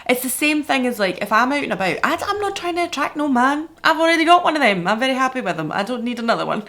It's the same thing as like, if I'm out and about, I'm not trying to attract no man. I've already got one of them. I'm very happy with them. I don't need another one.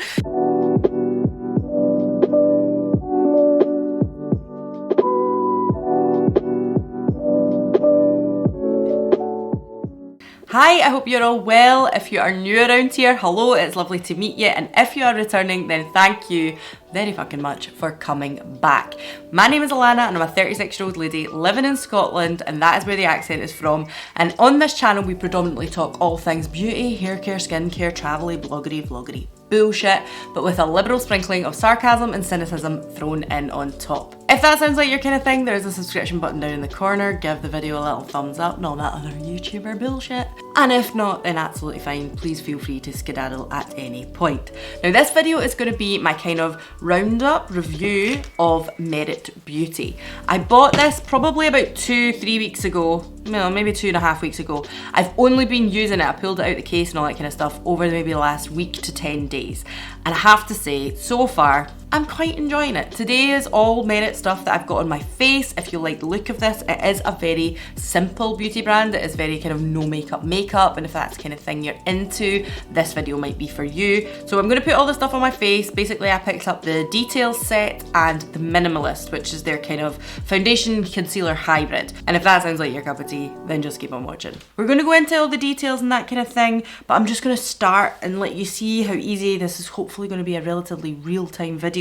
Hi, I hope you're all well. If you are new around here, hello, it's lovely to meet you. And if you are returning, then thank you very fucking much for coming back. My name is Alana and I'm a 36-year-old lady living in Scotland, and that is where the accent is from. And on this channel, we predominantly talk all things beauty, hair care, skincare, travel-y, bloggery, vloggery bullshit, but with a liberal sprinkling of sarcasm and cynicism thrown in on top. If that sounds like your kind of thing, there is a subscription button down in the corner. Give the video a little thumbs up and all that other YouTuber bullshit. And if not, then absolutely fine. Please feel free to skedaddle at any point. Now this video is going to be my kind of roundup review of Merit Beauty. I bought this probably about 2-3 weeks ago. No, maybe 2.5 weeks ago. I've only been using it, I pulled it out the case and all that kind of stuff over maybe the last week to 10 days. And I have to say, so far, I'm quite enjoying it. Today is all Merit stuff that I've got on my face. If you like the look of this, it is a very simple beauty brand. It is very kind of no makeup, and if that's the kind of thing you're into, this video might be for you. So I'm gonna put all the stuff on my face. Basically, I picked up the Details set and the Minimalist, which is their kind of foundation concealer hybrid. And if that sounds like your cup of tea, then just keep on watching. We're gonna go into all the details and that kind of thing, but I'm just gonna start and let you see how easy this is. Hopefully gonna be a relatively real-time video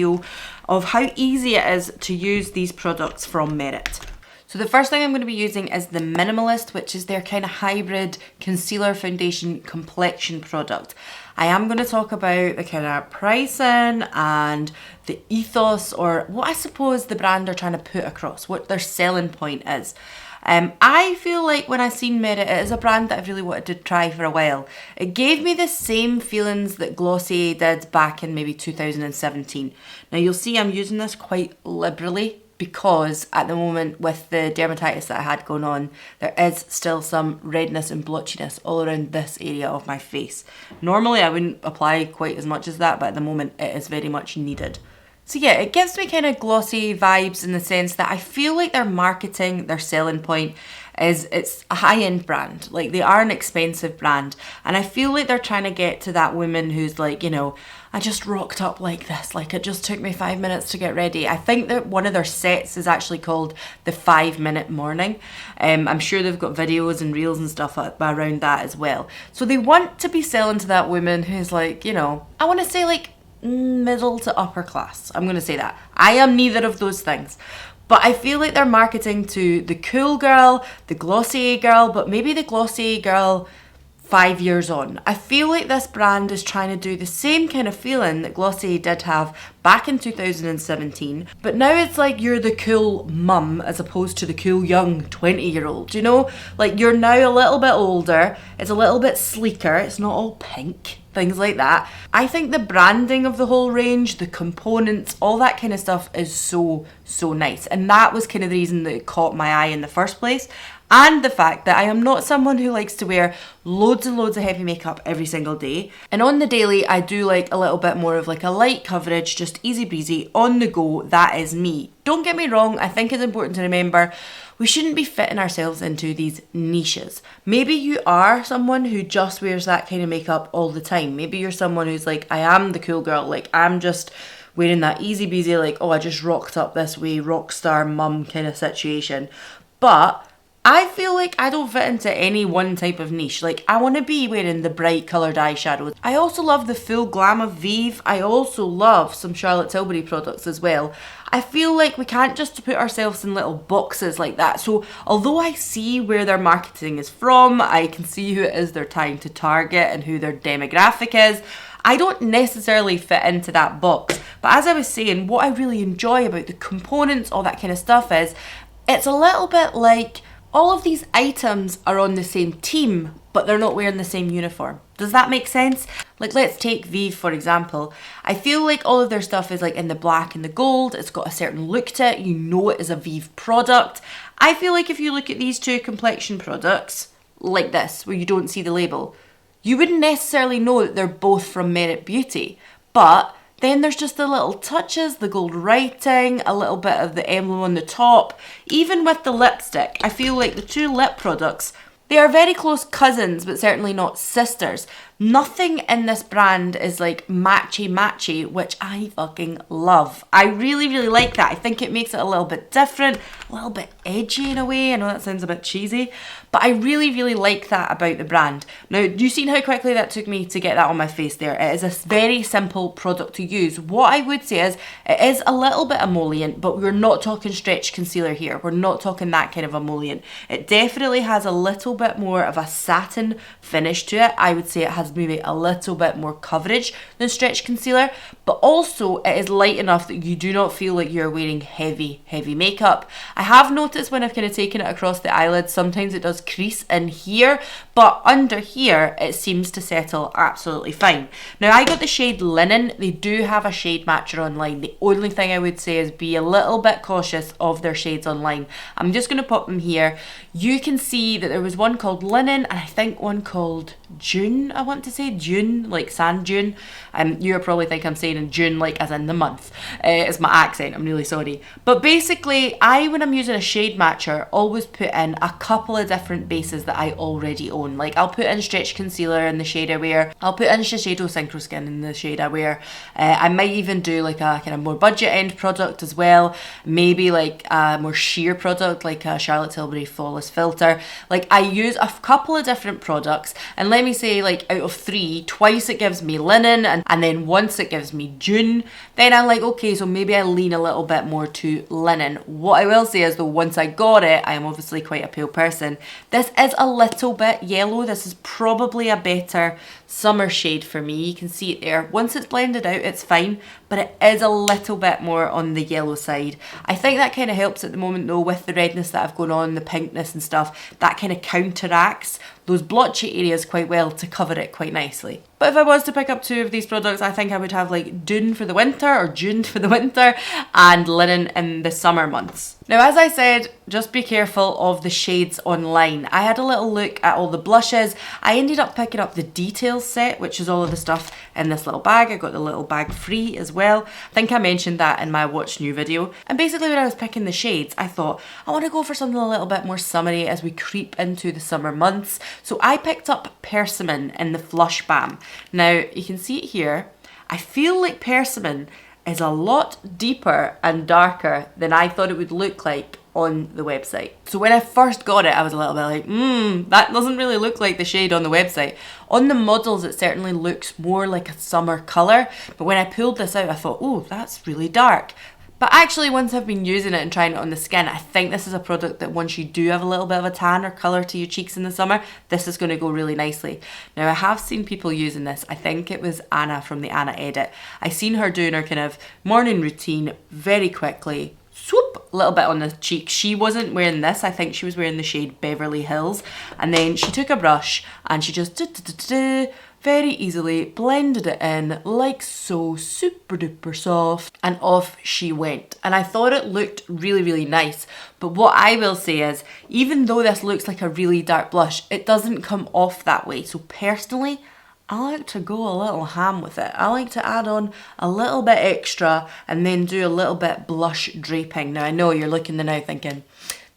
of how easy it is to use these products from Merit. So the first thing I'm going to be using is the Minimalist, which is their kind of hybrid concealer foundation complexion product. I am going to talk about the kind of pricing and the ethos, or what I suppose the brand are trying to put across, what their selling point is. I feel like when I seen Merit, it is a brand that I've really wanted to try for a while. It gave me the same feelings that Glossier did back in maybe 2017. Now you'll see I'm using this quite liberally because at the moment with the dermatitis that I had going on, there is still some redness and blotchiness all around this area of my face. Normally I wouldn't apply quite as much as that, but at the moment it is very much needed. So yeah, it gives me kind of glossy vibes in the sense that I feel like their marketing, their selling point is it's a high-end brand. Like they are an expensive brand. And I feel like they're trying to get to that woman who's like, you know, I just rocked up like this. Like it just took me 5 minutes to get ready. I think that one of their sets is actually called the 5-minute morning. I'm sure they've got videos and reels and stuff around that as well. So they want to be selling to that woman who's like, you know, I want to say like, middle to upper class. I'm gonna say that. I am neither of those things. But I feel like they're marketing to the cool girl, the Glossier girl, but maybe the Glossier girl 5 years on. I feel like this brand is trying to do the same kind of feeling that Glossier did have back in 2017, but now it's like you're the cool mum as opposed to the cool young 20-year-old, you know? Like you're now a little bit older, it's a little bit sleeker, it's not all pink, things like that. I think the branding of the whole range, the components, all that kind of stuff is so nice. And that was kind of the reason that it caught my eye in the first place. And the fact that I am not someone who likes to wear loads and loads of heavy makeup every single day. And on the daily, I do like a little bit more of like a light coverage, just easy breezy, on the go. That is me. Don't get me wrong, I think it's important to remember we shouldn't be fitting ourselves into these niches. Maybe you are someone who just wears that kind of makeup all the time. Maybe you're someone who's like, I am the cool girl, like I'm just wearing that easy breezy, like, oh, I just rocked up this way, rock star mum kind of situation. But I feel like I don't fit into any one type of niche. Like I want to be wearing the bright coloured eyeshadows. I also love the full glam of Vive. I also love some Charlotte Tilbury products as well. I feel like we can't just put ourselves in little boxes like that. So although I see where their marketing is from, I can see who it is they're trying to target and who their demographic is, I don't necessarily fit into that box. But as I was saying, what I really enjoy about the components, all that kind of stuff is, it's a little bit like all of these items are on the same team, but they're not wearing the same uniform. Does that make sense? Like let's take Vive for example. I feel like all of their stuff is like in the black and the gold. It's got a certain look to it. You know it is a Vive product. I feel like if you look at these two complexion products like this, where you don't see the label, you wouldn't necessarily know that they're both from Merit Beauty, but Then there's just the little touches, the gold writing, a little bit of the emblem on the top. Even with the lipstick, I feel like the two lip products, they are very close cousins, but certainly not sisters. Nothing in this brand is like matchy, which I fucking love. I really, really like that. I think it makes it a little bit different, a little bit edgy in a way. I know that sounds a bit cheesy, but I really, really like that about the brand. Now, you seen how quickly that took me to get that on my face there? It is a very simple product to use. What I would say is it is a little bit emollient, but we're not talking stretch concealer here. We're not talking that kind of emollient. It definitely has a little bit more of a satin finish to it. I would say it has maybe a little bit more coverage than stretch concealer, but also it is light enough that you do not feel like you're wearing heavy makeup. I have noticed when I've kind of taken it across the eyelids, sometimes it does crease in here, but under here it seems to settle absolutely fine. Now, I got the shade Linen. They do have a shade matcher online. The only thing I would say is be a little bit cautious of their shades online. I'm just going to pop them here. You can see that there was one called Linen and I think one called June, I want to say. June, like sand dune. You probably think I'm saying in June, like as in the month. It's my accent, I'm really sorry. But basically, when I'm using a shade matcher, always put in a couple of different bases that I already own. Like I'll put in stretch concealer in the shade I wear. I'll put in Shiseido Synchro Skin in the shade I wear. I might even do like a kind of more budget end product as well. Maybe like a more sheer product like a Charlotte Tilbury Flawless Filter. Like I use a couple of different products, and let me say, like out of 3, twice it gives me Linen and then once it gives me June. Then I'm like, okay, so maybe I lean a little bit more to Linen. What I will say is though, once I got it, I am obviously quite a pale person. This is a little bit yellow. This is probably a better summer shade for me. You can see it there. Once it's blended out, it's fine, but it is a little bit more on the yellow side. I think that kind of helps at the moment though, with the redness that I've gone on, the pinkness and stuff. That kind of counteracts those blotchy areas quite well to cover it quite nicely. But if I was to pick up 2 of these products, I think I would have like Dune for the winter or June for the winter and Linen in the summer months. Now, as I said, just be careful of the shades online. I had a little look at all the blushes. I ended up picking up the Details set, which is all of the stuff in this little bag. I got the little bag free as well. I think I mentioned that in my Watch New video. And basically when I was picking the shades, I thought, I want to go for something a little bit more summery as we creep into the summer months. So I picked up Persimmon in the Flush Balm. Now, you can see it here. I feel like Persimmon is a lot deeper and darker than I thought it would look like on the website. So when I first got it, I was a little bit like, that doesn't really look like the shade on the website. On the models, it certainly looks more like a summer colour, but when I pulled this out, I thought, oh, that's really dark. But actually, once I've been using it and trying it on the skin, I think this is a product that once you do have a little bit of a tan or colour to your cheeks in the summer, this is going to go really nicely. Now, I have seen people using this. I think it was Anna from the Anna Edit. I seen her doing her kind of morning routine very quickly. Swoop, a little bit on the cheek. She wasn't wearing this. I think she was wearing the shade Beverly Hills. And then she took a brush and she just very easily blended it in like so, super duper soft, and off she went. And I thought it looked really, really nice. But what I will say is, even though this looks like a really dark blush, it doesn't come off that way. So personally, I like to go a little ham with it. I like to add on a little bit extra and then do a little bit blush draping. Now I know you're looking now thinking,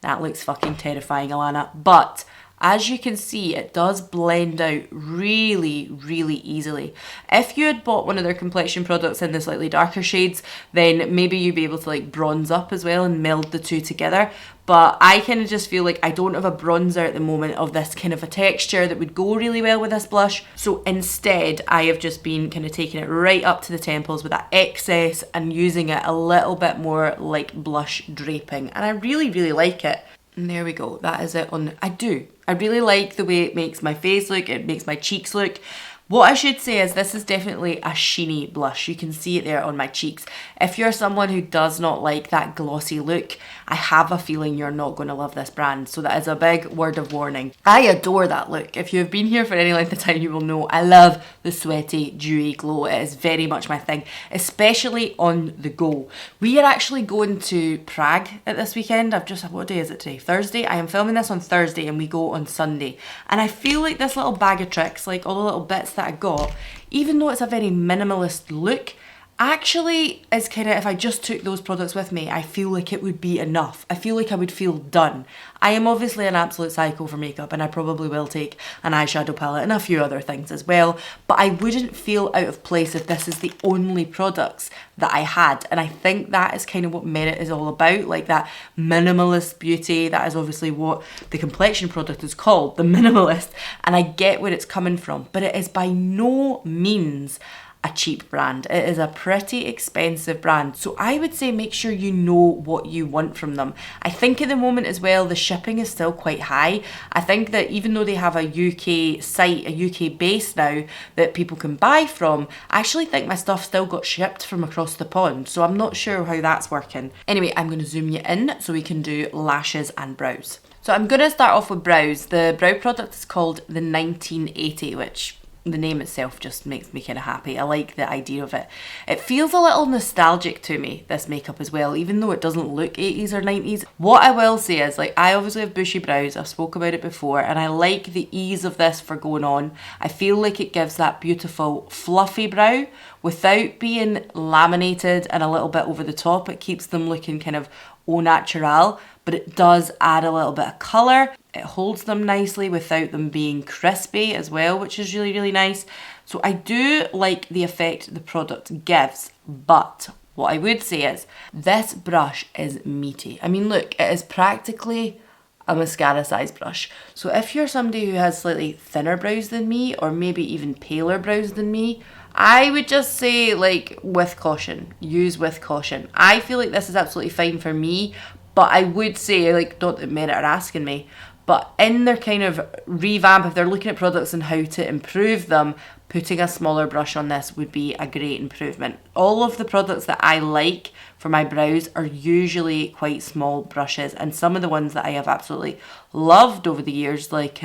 that looks fucking terrifying, Alanna, but as you can see, it does blend out really, really easily. If you had bought one of their complexion products in the slightly darker shades, then maybe you'd be able to like bronze up as well and meld the two together. But I kind of just feel like I don't have a bronzer at the moment of this kind of a texture that would go really well with this blush. So instead, I have just been kind of taking it right up to the temples with that excess and using it a little bit more like blush draping. And I really, really like it. And there we go, that is it on, I really like the way it makes my face look, it makes my cheeks look. What I should say is this is definitely a sheeny blush. You can see it there on my cheeks. If you're someone who does not like that glossy look, I have a feeling you're not going to love this brand. So that is a big word of warning. I adore that look. If you've been here for any length of time, you will know I love the sweaty, dewy glow. It is very much my thing, especially on the go. We are actually going to Prague at this weekend. What day is it today? Thursday. I am filming this on Thursday and we go on Sunday. And I feel like this little bag of tricks, like all the little bits that I got, even though it's a very minimalist look, actually is kind of, if I just took those products with me, I feel like it would be enough. I feel like I would feel done. I am obviously an absolute psycho for makeup, and I probably will take an eyeshadow palette and a few other things as well, but I wouldn't feel out of place if this is the only products that I had. And I think that is kind of what Merit is all about, like that minimalist beauty. That is obviously what the complexion product is called, the Minimalist, and I get where it's coming from, but it is by no means a cheap brand. It is a pretty expensive brand. So I would say make sure you know what you want from them. I think at the moment as well, the shipping is still quite high. I think that even though they have a UK site, a UK base now that people can buy from, I actually think my stuff still got shipped from across the pond. So I'm not sure how that's working. Anyway, I'm going to zoom you in so we can do lashes and brows. So I'm going to start off with brows. The brow product is called the 1980, which the name itself just makes me kind of happy. I like the idea of it. It feels a little nostalgic to me, this makeup as well, even though it doesn't look 80s or 90s. What I will say is, like, I obviously have bushy brows, I've spoke about it before, and I like the ease of this for going on. I feel like it gives that beautiful fluffy brow without being laminated and a little bit over the top. It keeps them looking kind of au naturel, but it does add a little bit of colour. It holds them nicely without them being crispy as well, which is really, really nice. So I do like the effect the product gives, but what I would say is this brush is meaty. I mean, look, it is practically a mascara size brush. So if you're somebody who has slightly thinner brows than me, or maybe even paler brows than me, I would just say, like, with caution. Use with caution. I feel like this is absolutely fine for me, but I would say, like, not that Merit are asking me, but in their kind of revamp, if they're looking at products and how to improve them, putting a smaller brush on this would be a great improvement. All of the products that I like for my brows are usually quite small brushes, and some of the ones that I have absolutely loved over the years, like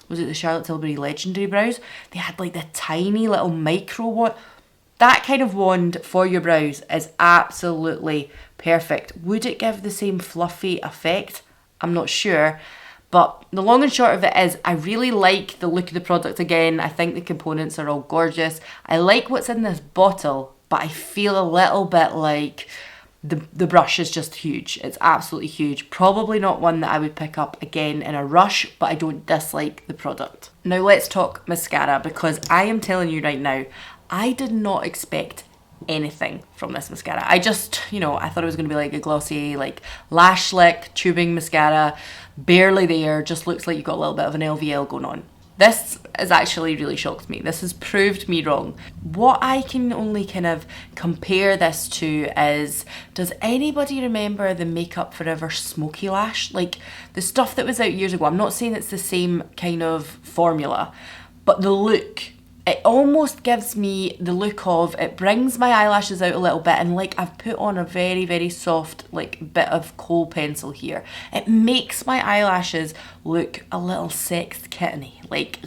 was it the Charlotte Tilbury Legendary Brows? They had like the tiny little micro one. That kind of wand for your brows is absolutely perfect. Would it give the same fluffy effect? I'm not sure. But the long and short of it is, I really like the look of the product again. I think the components are all gorgeous. I like what's in this bottle, but I feel a little bit like the brush is just huge. It's absolutely huge. Probably not one that I would pick up again in a rush, but I don't dislike the product. Now let's talk mascara, because I am telling you right now, I did not expect anything from this mascara. I just, you know, I thought it was going to be like a glossy, like lash slick tubing mascara, barely there, just looks like you've got a little bit of an LVL going on. This has actually really shocked me. This has proved me wrong. What I can only kind of compare this to is, does anybody remember the Makeup Forever Smoky Lash? Like the stuff that was out years ago. I'm not saying it's the same kind of formula, but the look, it almost gives me the look of, it brings my eyelashes out a little bit, and like I've put on a very, very soft like bit of kohl pencil here. It makes my eyelashes look a little sex kitteny, like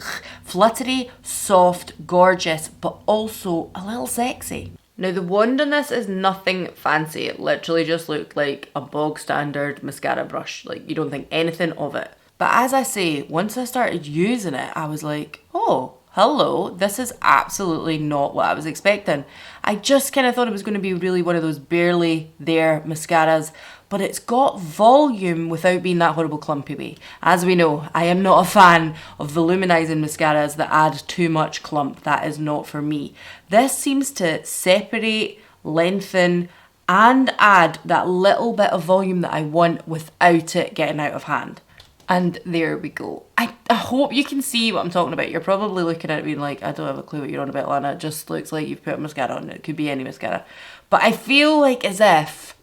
fluttery, soft, gorgeous, but also a little sexy. Now the wand on this is nothing fancy. It literally just looked like a bog standard mascara brush. Like you don't think anything of it. But as I say, once I started using it, I was like, oh, hello, this is absolutely not what I was expecting. I just kind of thought it was going to be really one of those barely there mascaras, but it's got volume without being that horrible clumpy way. As we know, I am not a fan of voluminizing mascaras that add too much clump. That is not for me. This seems to separate, lengthen, and add that little bit of volume that I want without it getting out of hand. And there we go. I hope you can see what I'm talking about. You're probably looking at it being like, I don't have a clue what you're on about, Lana. It just looks like you've put a mascara on. It could be any mascara. But I feel like as if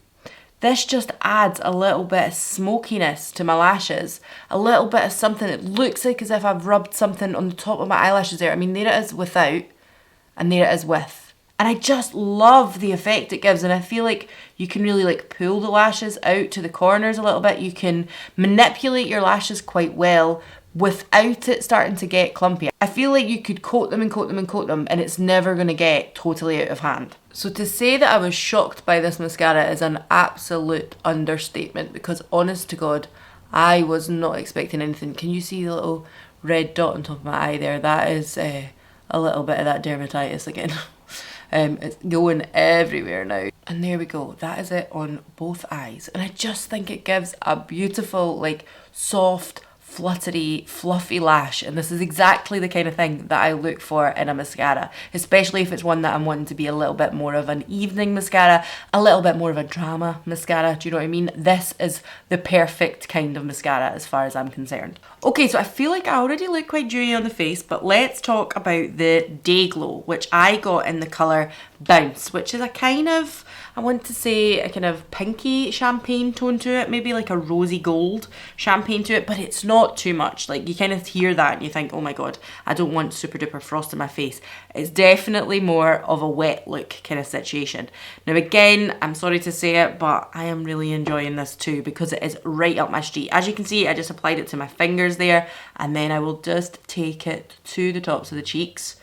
this just adds a little bit of smokiness to my lashes. A little bit of something. It looks like as if I've rubbed something on the top of my eyelashes there. I mean, there it is without, and there it is with. And I just love the effect it gives, and I feel like you can really like pull the lashes out to the corners a little bit. You can manipulate your lashes quite well without it starting to get clumpy. I feel like you could coat them and coat them and coat them, and it's never going to get totally out of hand. So to say that I was shocked by this mascara is an absolute understatement, because honest to God, I was not expecting anything. Can you see the little red dot on top of my eye there? That is a little bit of that dermatitis again. It's going everywhere now. And there we go, that is it on both eyes. And I just think it gives a beautiful, like, soft, fluttery, fluffy lash, and this is exactly the kind of thing that I look for in a mascara, especially if it's one that I'm wanting to be a little bit more of an evening mascara, a little bit more of a drama mascara, do you know what I mean? This is the perfect kind of mascara as far as I'm concerned. Okay, so I feel like I already look quite dewy on the face, but let's talk about the Day Glow, which I got in the colour Bounce, which is a kind of, I want to say a kind of pinky champagne tone to it, maybe like a rosy gold champagne to it, but it's not too much. Like, you kind of hear that and you think, oh my god, I don't want super duper frost in my face. It's definitely more of a wet look kind of situation. Now again, I'm sorry to say it, but I am really enjoying this too because it is right up my street. As you can see, I just applied it to my fingers there, and then I will just take it to the tops of the cheeks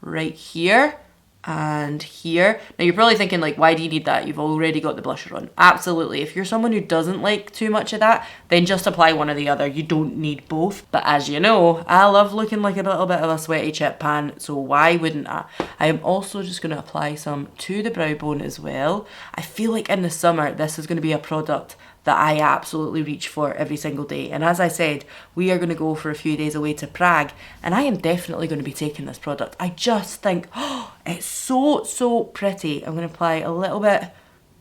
right here and here. Now you're probably thinking, like, why do you need that? You've already got the blusher on. Absolutely. If you're someone who doesn't like too much of that, then just apply one or the other. You don't need both. But as you know, I love looking like a little bit of a sweaty chip pan, so why wouldn't I? I am also just going to apply some to the brow bone as well. I feel like in the summer, this is going to be a product that I absolutely reach for every single day. And as I said, we are going to go for a few days away to Prague, and I am definitely going to be taking this product. I just think, oh, it's so, so pretty. I'm going to apply a little bit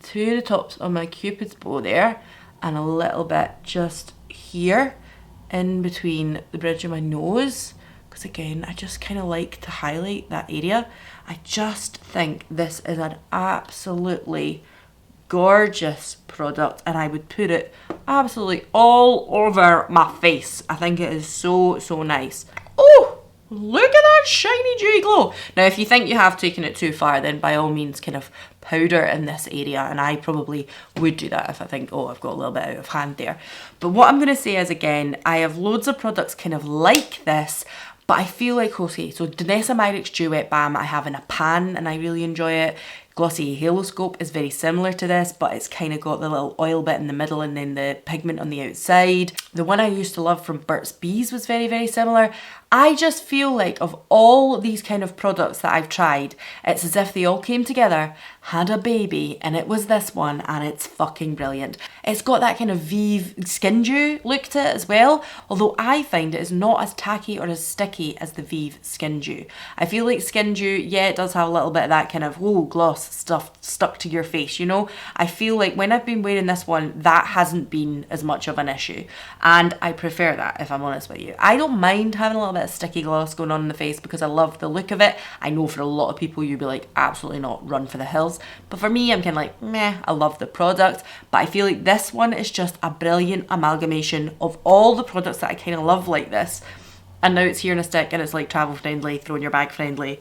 to the tops of my Cupid's bow there, and a little bit just here in between the bridge of my nose, because again, I just kind of like to highlight that area. I just think this is an absolutely gorgeous product, and I would put it absolutely all over my face. I think it is so, so nice. Oh, look at that shiny dewy glow. Now if you think you have taken it too far, then by all means kind of powder in this area, and I probably would do that if I think, oh, I've got a little bit out of hand there. But what I'm going to say is, again, I have loads of products kind of like this, but I feel like, okay, so Danessa Myricks Dew Wet Balm I have in a pan and I really enjoy it. Glossy Halo Scope is very similar to this, but it's kind of got the little oil bit in the middle and then the pigment on the outside. The one I used to love from Burt's Bees was very, very similar. I just feel like of all these kind of products that I've tried, it's as if they all came together, had a baby, and it was this one, and it's fucking brilliant. It's got that kind of Vive Skin Dew look to it as well, although I find it is not as tacky or as sticky as the Vive Skin Dew. I feel like Skin Dew, yeah, it does have a little bit of that kind of, oh, gloss stuff stuck to your face, you know? I feel like when I've been wearing this one, that hasn't been as much of an issue, and I prefer that, if I'm honest with you. I don't mind having a little bit of sticky gloss going on in the face because I love the look of it. I know for a lot of people you'd be like, absolutely not, run for the hills. But for me, I'm kind of like, meh, I love the product. But I feel like this one is just a brilliant amalgamation of all the products that I kind of love like this. And now it's here in a stick and it's like travel friendly, throw in your bag friendly.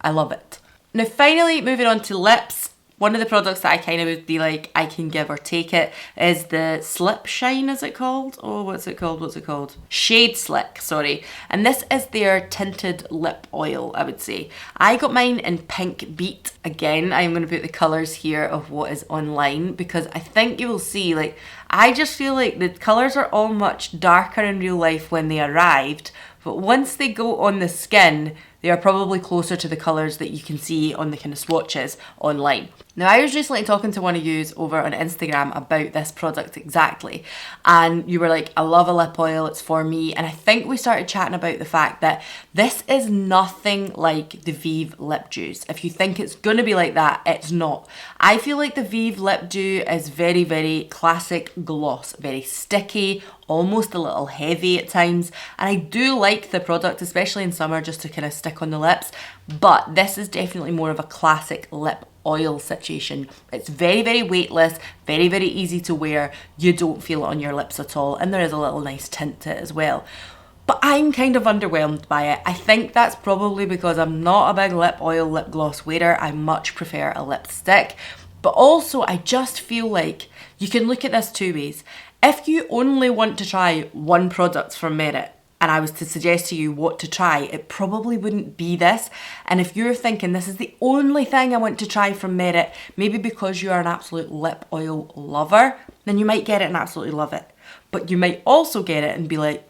I love it. Now finally, moving on to lips. One of the products that I kind of would be like, I can give or take it, is the Slip Shine, is it called? Oh, what's it called? Shade Slick, sorry. And this is their tinted lip oil, I would say. I got mine in Pink Beat. Again, I'm going to put the colours here of what is online because I think you will see, like, I just feel like the colours are all much darker in real life when they arrived, but once they go on the skin, they are probably closer to the colours that you can see on the kind of swatches online. Now, I was recently talking to one of yous over on Instagram about this product exactly, and you were like, I love a lip oil, it's for me, and I think we started chatting about the fact that this is nothing like the Vive Lip Dews. If you think it's going to be like that, it's not. I feel like the Vive Lip Dew is very, very classic gloss, very sticky, almost a little heavy at times, and I do like the product, especially in summer, just to kind of stick on the lips, but this is definitely more of a classic lip oil situation. It's very, very weightless, very, very easy to wear. You don't feel it on your lips at all, and there is a little nice tint to it as well. But I'm kind of underwhelmed by it. I think that's probably because I'm not a big lip oil, lip gloss wearer. I much prefer a lipstick. But also, I just feel like you can look at this two ways. If you only want to try one product from Merit, and I was to suggest to you what to try, it probably wouldn't be this. And if you're thinking this is the only thing I want to try from Merit, maybe because you are an absolute lip oil lover, then you might get it and absolutely love it. But you might also get it and be like,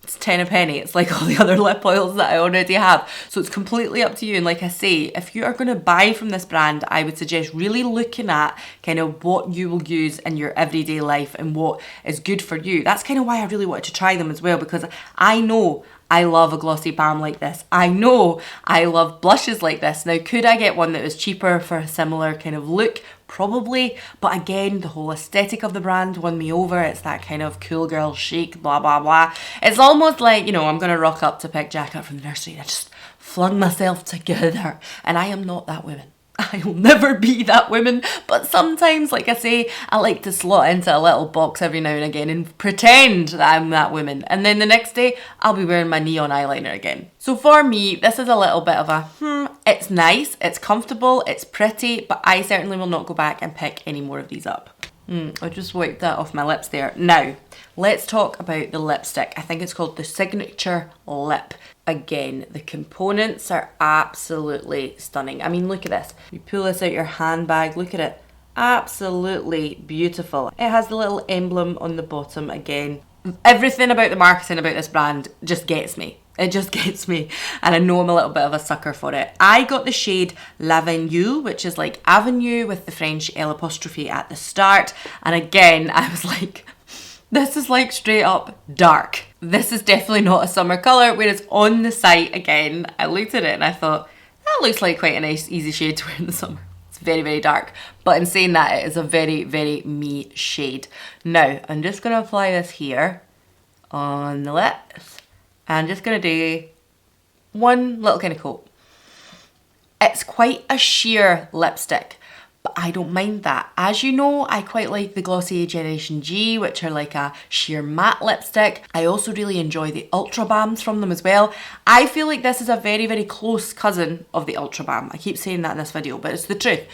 it's 10 a penny. It's like all the other lip oils that I already have. So it's completely up to you. And like I say, if you are going to buy from this brand, I would suggest really looking at kind of what you will use in your everyday life and what is good for you. That's kind of why I really wanted to try them as well, because I know I love a glossy balm like this. I know I love blushes like this. Now, could I get one that was cheaper for a similar kind of look? Probably, but again, the whole aesthetic of the brand won me over. It's that kind of cool girl chic, blah, blah, blah. It's almost like, you know, I'm going to rock up to pick Jack up from the nursery and I just flung myself together. And I am not that woman. I will never be that woman, but sometimes, like I say, I like to slot into a little box every now and again and pretend that I'm that woman. And then the next day, I'll be wearing my neon eyeliner again. So for me, this is a little bit of a, it's nice, it's comfortable, it's pretty, but I certainly will not go back and pick any more of these up. I just wiped that off my lips there. Now, let's talk about the lipstick. I think it's called the Signature Lip. Again, the components are absolutely stunning. I mean, look at this. You pull this out your handbag, look at it. Absolutely beautiful. It has the little emblem on the bottom again. Everything about the marketing about this brand just gets me. It just gets me, and I know I'm a little bit of a sucker for it. I got the shade L'Avenue, which is like Avenue with the French L apostrophe at the start. And again, I was like, this is like straight up dark. This is definitely not a summer colour, whereas on the site, again, I looked at it and I thought, that looks like quite a nice, easy shade to wear in the summer. It's very, very dark. But in saying that, it is a very, very me shade. Now, I'm just going to apply this here on the lips. I'm just going to do one little kind of coat. It's quite a sheer lipstick, but I don't mind that. As you know, I quite like the Glossier Generation G, which are like a sheer matte lipstick. I also really enjoy the Ultra Balms from them as well. I feel like this is a very, very close cousin of the Ultra Balm. I keep saying that in this video, but it's the truth.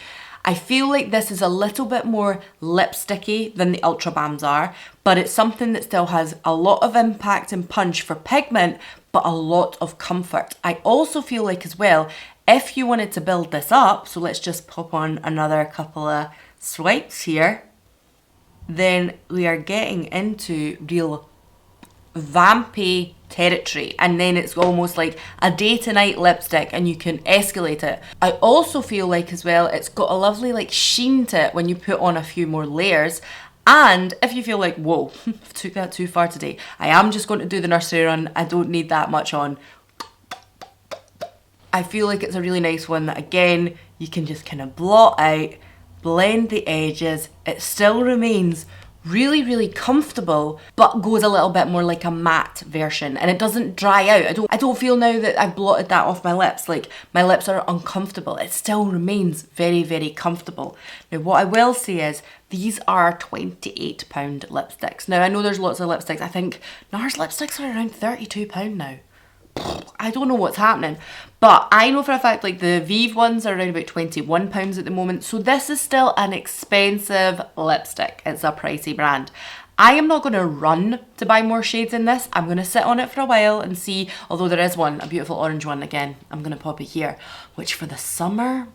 I feel like this is a little bit more lipsticky than the Ultra Balms are, but it's something that still has a lot of impact and punch for pigment, but a lot of comfort. I also feel like as well, if you wanted to build this up, so let's just pop on another couple of swipes here, then we are getting into real vampy territory, and then it's almost like a day to night lipstick and you can escalate it. I also feel like as well it's got a lovely like sheen to it when you put on a few more layers. And if you feel like, whoa, I've took that too far today, I am just going to do the nursery run, I don't need that much on, I feel like it's a really nice one that again you can just kind of blot out, blend the edges. It still remains really, really comfortable, but goes a little bit more like a matte version, and it doesn't dry out. I don't feel now that I've blotted that off my lips, like my lips are uncomfortable. It still remains very, very comfortable. Now, what I will say is these are £28 lipsticks. Now, I know there's lots of lipsticks. I think NARS lipsticks are around £32 now. I don't know what's happening, but I know for a fact like the Vive ones are around about £21 at the moment, so this is still an expensive lipstick. It's a pricey brand. I am not going to run to buy more shades in this. I'm going to sit on it for a while and see, although there is one, a beautiful orange one again, I'm going to pop it here, which for the summer,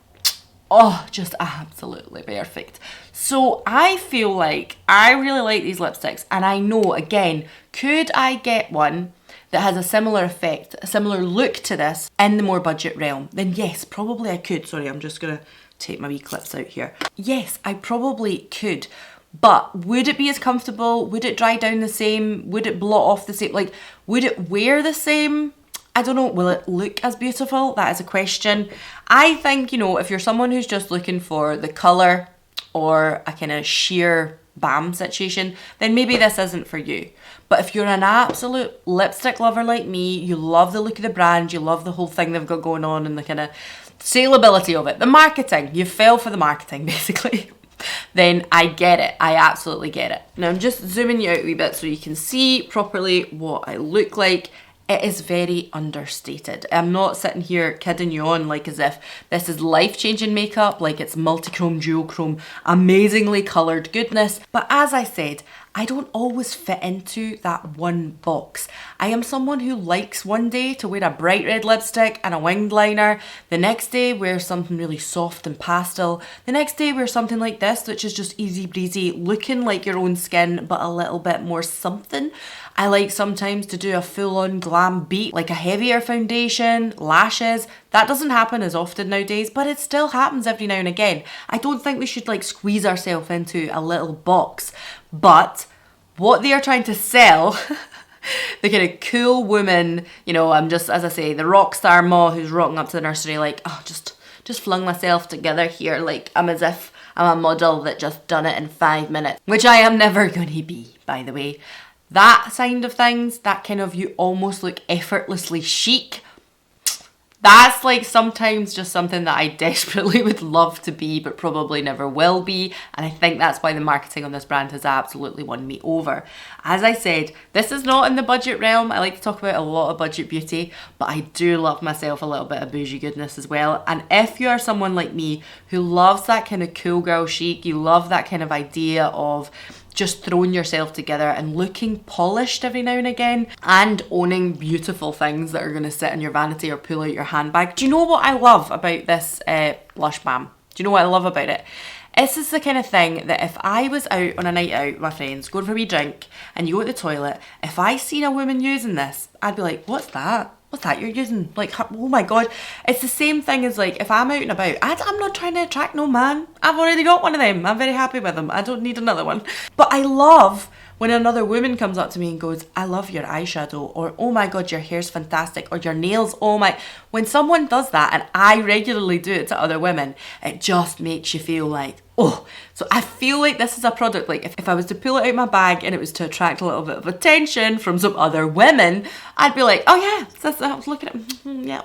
oh, just absolutely perfect. So I feel like I really like these lipsticks, and I know, again, could I get one that has a similar effect, a similar look to this in the more budget realm? Then yes, probably I could. Sorry, I'm just gonna take my wee clips out here. Yes, I probably could, but would it be as comfortable? Would it dry down the same? Would it blot off the same? Like, would it wear the same? I don't know. Will it look as beautiful? That is a question. I think, you know, if you're someone who's just looking for the colour or a kind of sheer balm situation, then maybe this isn't for you. But if you're an absolute lipstick lover like me, you love the look of the brand, you love the whole thing they've got going on and the kind of saleability of it, the marketing, you fell for the marketing basically, then I get it. I absolutely get it. Now I'm just zooming you out a wee bit so you can see properly what I look like. It is very understated. I'm not sitting here kidding you on like as if this is life-changing makeup, like it's multi-chrome, duochrome, amazingly coloured goodness. But as I said, I don't always fit into that one box. I am someone who likes one day to wear a bright red lipstick and a winged liner, the next day wear something really soft and pastel, the next day wear something like this which is just easy breezy, looking like your own skin but a little bit more something. I like sometimes to do a full-on glam beat, like a heavier foundation, lashes. That doesn't happen as often nowadays, but it still happens every now and again. I don't think we should like squeeze ourselves into a little box, but what they are trying to sell, the kind of cool woman, you know, I'm just, as I say, the rock star ma who's rocking up to the nursery like, oh, just flung myself together here, like I'm as if I'm a model that just done it in 5 minutes, which I am never going to be, by the way. That side of things, that kind of you almost look effortlessly chic, that's like sometimes just something that I desperately would love to be, but probably never will be. And I think that's why the marketing on this brand has absolutely won me over. As I said, this is not in the budget realm. I like to talk about a lot of budget beauty, but I do love myself a little bit of bougie goodness as well. And if you are someone like me who loves that kind of cool girl chic, you love that kind of idea of just throwing yourself together and looking polished every now and again and owning beautiful things that are going to sit in your vanity or pull out your handbag. Do you know what I love about this Lush Balm? Do you know what I love about it? This is the kind of thing that if I was out on a night out with my friends, going for a wee drink, and you go to the toilet, if I seen a woman using this, I'd be like, what's that? What's that you're using? Like, oh my God. It's the same thing as like, if I'm out and about, I'm not trying to attract no man. I've already got one of them. I'm very happy with them. I don't need another one. But I love when another woman comes up to me and goes, I love your eyeshadow, or oh my God, your hair's fantastic, or your nails, oh my. When someone does that, and I regularly do it to other women, it just makes you feel like, oh. So I feel like this is a product, like if I was to pull it out of my bag and it was to attract a little bit of attention from some other women, I'd be like, oh yeah, I was looking at, yeah,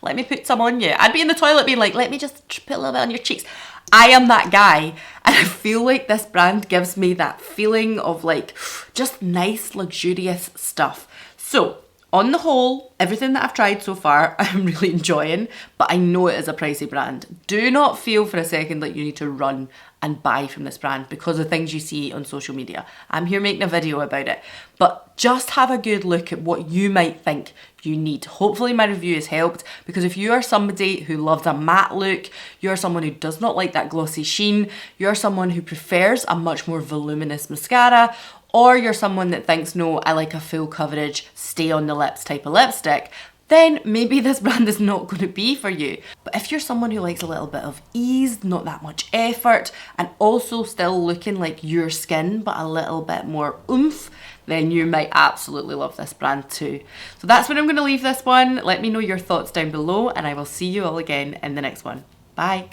let me put some on you. I'd be in the toilet being like, let me just put a little bit on your cheeks. I am that guy, and I feel like this brand gives me that feeling of like just nice, luxurious stuff. So on the whole, everything that I've tried so far, I'm really enjoying, but I know it is a pricey brand. Do not feel for a second like you need to run and buy from this brand because of things you see on social media. I'm here making a video about it, but just have a good look at what you might think you need. Hopefully my review has helped, because if you are somebody who loves a matte look, you're someone who does not like that glossy sheen, you're someone who prefers a much more voluminous mascara, or you're someone that thinks, no, I like a full coverage, stay on the lips type of lipstick, then maybe this brand is not going to be for you. But if you're someone who likes a little bit of ease, not that much effort, and also still looking like your skin, but a little bit more oomph, then you might absolutely love this brand too. So that's where I'm going to leave this one. Let me know your thoughts down below, and I will see you all again in the next one. Bye.